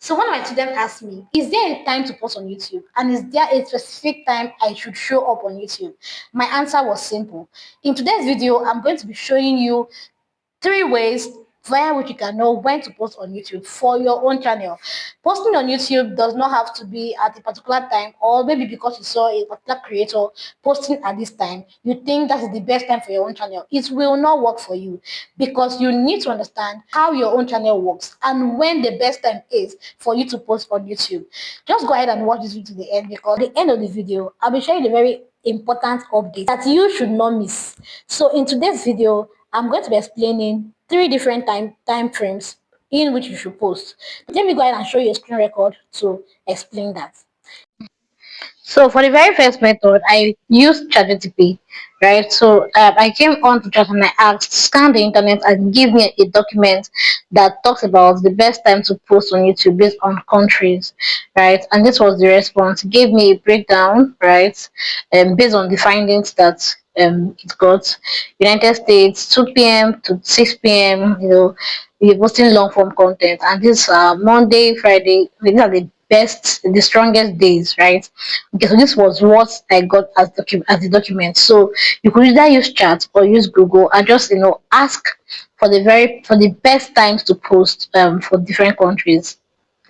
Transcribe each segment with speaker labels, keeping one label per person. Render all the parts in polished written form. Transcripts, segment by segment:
Speaker 1: So one of my students asked me, is there a time to post on YouTube? And is there a specific time I should show up on YouTube? My answer was simple. In today's video, I'm going to be showing you 3 ways via which you can know when to post on YouTube for your own channel. Posting on YouTube does not have to be at a particular time, or maybe because you saw a particular creator posting at this time, you think that is the best time for your own channel. It will not work for you because you need to understand how your own channel works and when the best time is for you to post on YouTube. Just go ahead and watch this video to the end, because at the end of the video, I'll be showing you the very important update that you should not miss. So in today's video, I'm going to be explaining 3 different time frames in which you should post. Let me go ahead and show you a screen record to explain that. So for the very first method, I used ChatGPT, right? So I came on to Chat and I asked, scan the internet and give me a document that talks about the best time to post on YouTube based on countries, right? And this was the response. It gave me a breakdown, right? Based on the findings that it got. United States, 2 p.m. to 6 p.m. You're posting long form content, and this Monday, Friday. These are the strongest days, right? Okay, so this was what I got as the document. So you could either use chat or use Google and just ask for the best times to post for different countries.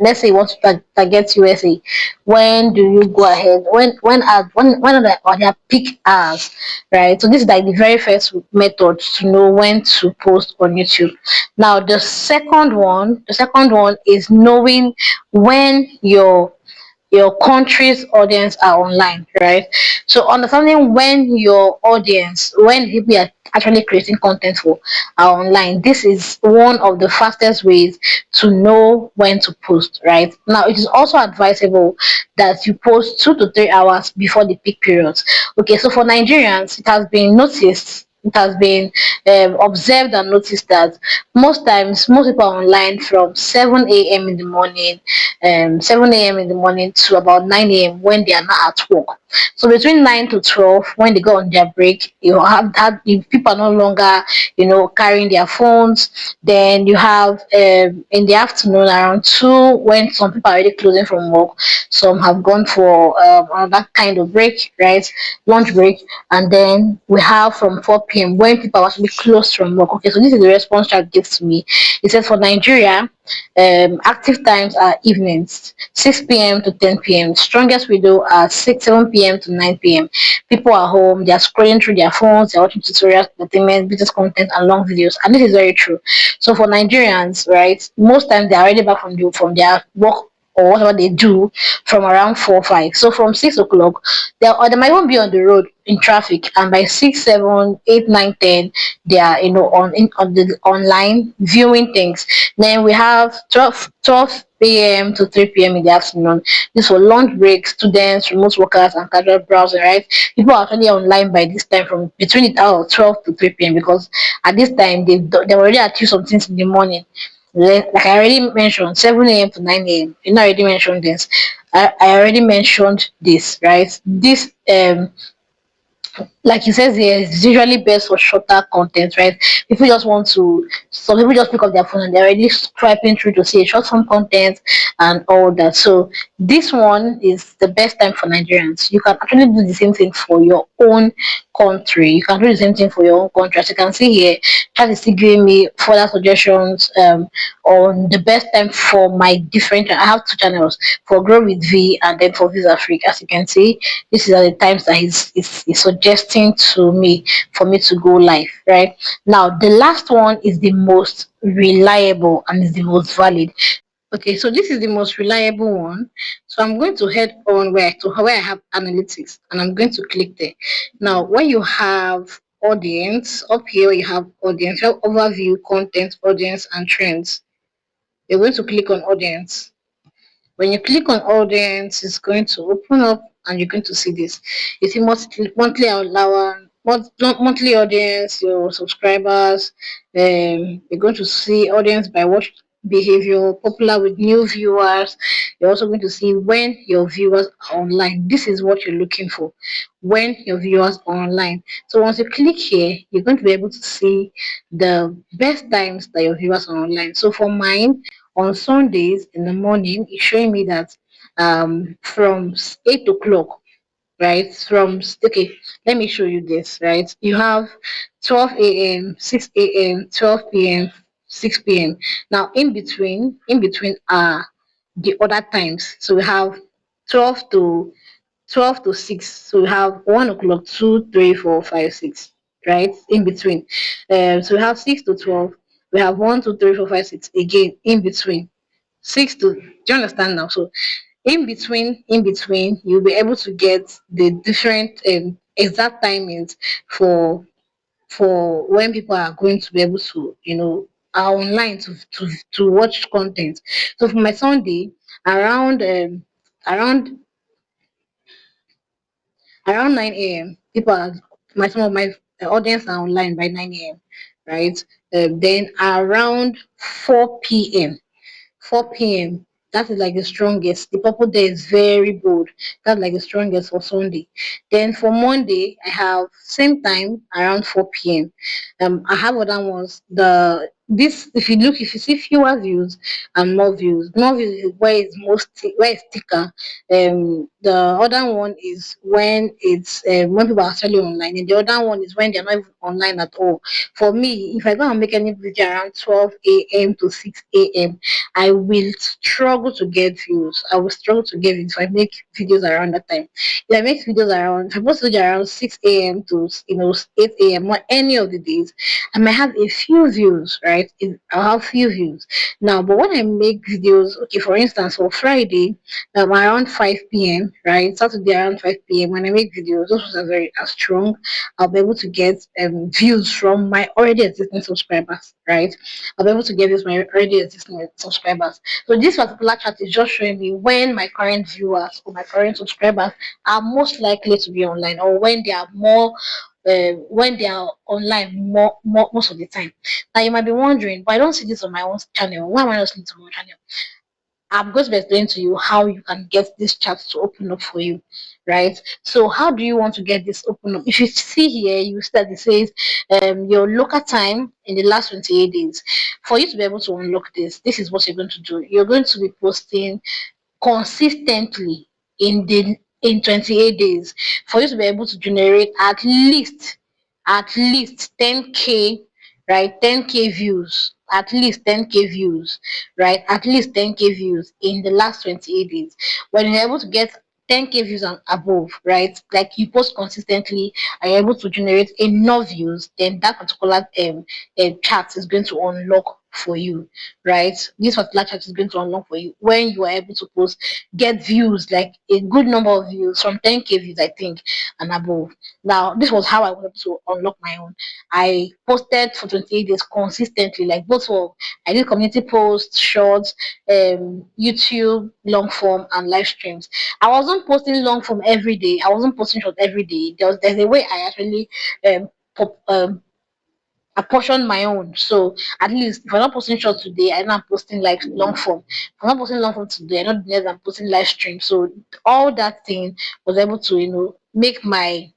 Speaker 1: Let's say you want to target USA. When do you go ahead? When are their peak hours, right? So this is like the very first method to know when to post on YouTube. Now the second one is knowing when your country's audience are online, right? So understanding when people are actually creating content for are online. This is one of the fastest ways to know when to post, right? Now it is also advisable that you post 2 to 3 hours before the peak periods. Okay, so for Nigerians, it has been observed and noticed that most times most people are online from 7 a.m. in the morning, 7 a.m. in the morning to about 9 a.m. when they are not at work. So between 9 to 12, when they go on their break, you have that if people are no longer, carrying their phones. Then you have in the afternoon around 2, when some people are already closing from work. Some have gone for another kind of break, right? Lunch break. And then we have from 4 p.m. when people are actually close from work. Okay, so this is the response that gives to me. It says for Nigeria, active times are evenings, 6 p.m. to 10 p.m. Strongest window are 7 p.m. to 9 p.m. People are home, they are scrolling through their phones, they're watching tutorials, entertainment, business content, and long videos. And this is very true. So for Nigerians, right, most times they're already back from their work or whatever they do from around 4 5. So from 6 o'clock, they might even be on the road in traffic, and by 6 7 8 9 10, they are on the online viewing things. Then we have 12 p.m. to 3 p.m. in the afternoon. This for lunch break, students, remote workers, and casual browsing, right? People are actually online by this time from between the hour of 12 to 3 p.m. because at this time they've already achieved some things in the morning. Like I already mentioned, 7 a.m. to 9 a.m. You know, I already mentioned this. I already mentioned this, right? This like you said here, it's usually best for shorter content, right? Some people just pick up their phone and they're already swiping through to see a short form content and all that. So this one is the best time for Nigerians. You can actually do the same thing for your own country. You can do the same thing for your own country. As you can see here, chat is still giving me further suggestions on the best time for my different. I have 2 channels, for Grow with V and then for Visa Freak. As you can see, this is at the times that he's suggesting to me for me to go live, right? Now the last one is the most reliable and is the most valid. Okay, so this is the most reliable one. So I'm going to head on where I have analytics, and I'm going to click there. Now when you have audience up here, you have audience, you have overview, content, audience, and trends. You're going to click on audience. When you click on audience, it's going to open up and you're going to see this. You see monthly allowance, monthly audience, your subscribers. You're going to see audience by watch behavior, popular with new viewers. You're also going to see when your viewers are online. This is what you're looking for, when your viewers are online. So once you click here, you're going to be able to see the best times that your viewers are online. So for mine, On Sundays in the morning, it's showing me that from 8 o'clock, right? Okay, let me show you this, right? You have 12 a.m., 6 a.m., 12 p.m., 6 p.m. Now in between are the other times. So we have 12 to 6. So we have 1 o'clock, 2, 3, 4, 5, 6, right? In between. So we have 6 to 12. We have 1, 2, 3, 4, 5, 6 again in between. 6 to, do you understand now? So in between, you'll be able to get the different exact timings for when people are going to be able to, are online to watch content. So for my Sunday, around around around 9 a.m., people are some of my audience are online by 9 a.m., right? Then around 4 p.m., 4 p.m. That is like the strongest. The purple there is very bold. That's like the strongest for Sunday. Then for Monday, I have same time around 4 p.m. I have other ones. If you see fewer views and more views is where it's where it's thicker. The other one is when people are actually online, and the other one is when they're not even online at all. For me, if I go and make any video around 12 a.m. to 6 a.m., I will struggle to get views. I will struggle to get views if I make videos around that time. If I post video around 6 a.m. to 8 a.m. or any of the days, I might have a few views, right? I'll have few views. Now, but when I make videos, okay, for instance, for Friday, around 5 p.m., right? Saturday around 5 p.m. When I make videos, those ones are very strong. I'll be able to get views from my already existing subscribers, right? I'll be able to get this my already existing subscribers. So this particular chart is just showing me when my current viewers or my current subscribers are most likely to be online, or when they are online more most of the time. Now you might be wondering, but I don't see this on my own channel. Why am I not seeing it on my own channel? I'm going to be explaining to you how you can get this chat to open up for you, right? So how do you want to get this open up? If you see here, you see that it says your local time in the last 28 days. For you to be able to unlock this is what you're going to do. You're going to be posting consistently in 28 days for you to be able to generate at least 10k, right? 10k views, at least 10k views, right? At least 10k views in the last 28 days. When you're able to get 10k views and above, right? Like you post consistently, are you able to generate enough views, then that particular chat is going to unlock for you, right? This particular chat is going to unlock for you when you are able to post, get views, like a good number of views, from 10k views, I think, and above. Now, this was how I was able to unlock my own. I posted for 28 days consistently, like both for I did community posts, shorts, YouTube, long form, and live streams. I wasn't posting long form every day. I wasn't posting short every day. There's a way I actually pop, apportion my own. So at least if I'm not posting short today, I know I'm posting like long form. If I'm not posting long form today, I know the next I'm posting live stream. So all that thing was able to, make my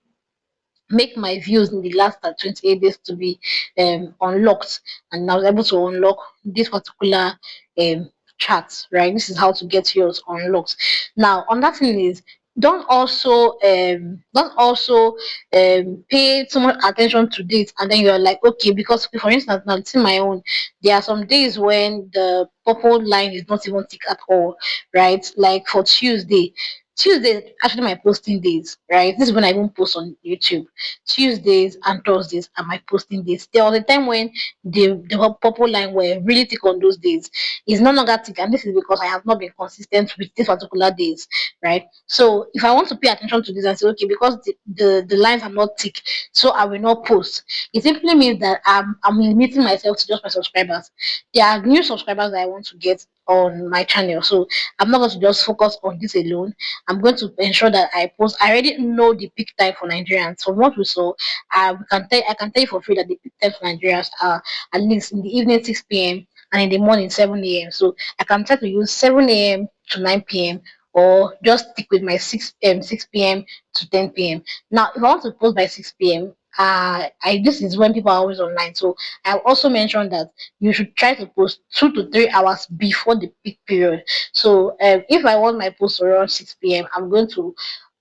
Speaker 1: views in the last 28 days to be unlocked, and I was able to unlock this particular um chat, right? This is how to get yours unlocked. Now another thing is, don't also pay so much attention to this, and then you're like, okay, because for instance, now it's in my own, there are some days when the purple line is not even thick at all, right? Like for Tuesday actually my posting days, right? This is when I even post on YouTube. Tuesdays and Thursdays are my posting days. There was a time when the purple line were really thick on those days. It's no longer thick, and this is because I have not been consistent with these particular days, right? So if I want to pay attention to this and say, okay, because the lines are not thick, so I will not post. It simply means that I'm limiting myself to just my subscribers. There are new subscribers that I want to get on my channel, so I'm not going to just focus on this alone. I'm going to ensure that I post. I already know the peak time for Nigerians. From what we saw, I can tell you for free that the peak time for Nigerians are at least in the evening 6 p.m. and in the morning 7 a.m. So I can try to use 7 a.m. to 9 p.m. or just stick with my 6 p.m. to 10 p.m. Now, if I want to post by 6 p.m., I this is when people are always online. So I also mentioned that you should try to post 2 to 3 hours before the peak period. So if I want my post around 6 p.m., I'm going to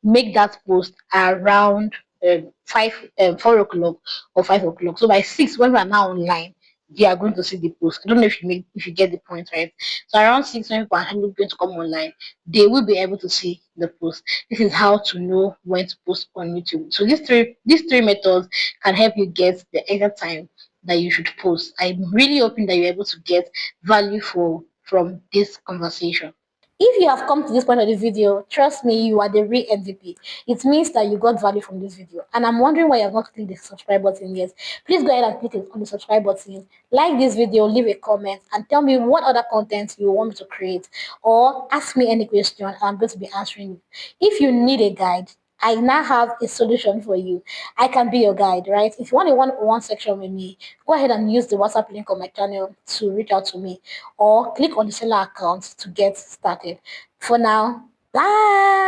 Speaker 1: make that post around 4 o'clock or 5 o'clock. So by 6, when we are now online, they are going to see the post. I don't know if you get the point, right? So around 6, when people are actually going to come online, they will be able to see the post. This is how to know when to post on YouTube. So these three methods can help you get the exact time that you should post. I'm really hoping that you're able to get value from this conversation. If you have come to this point of the video, trust me, you are the real MVP. It means that you got value from this video. And I'm wondering why you have not clicked the subscribe button yet. Please go ahead and click on the subscribe button. Like this video, leave a comment, and tell me what other content you want me to create. Or ask me any question, and I'm going to be answering you. If you need a guide, I now have a solution for you. I can be your guide, right? If you want a one-on-one section with me, go ahead and use the WhatsApp link on my channel to reach out to me, or click on the seller account to get started. For now, bye.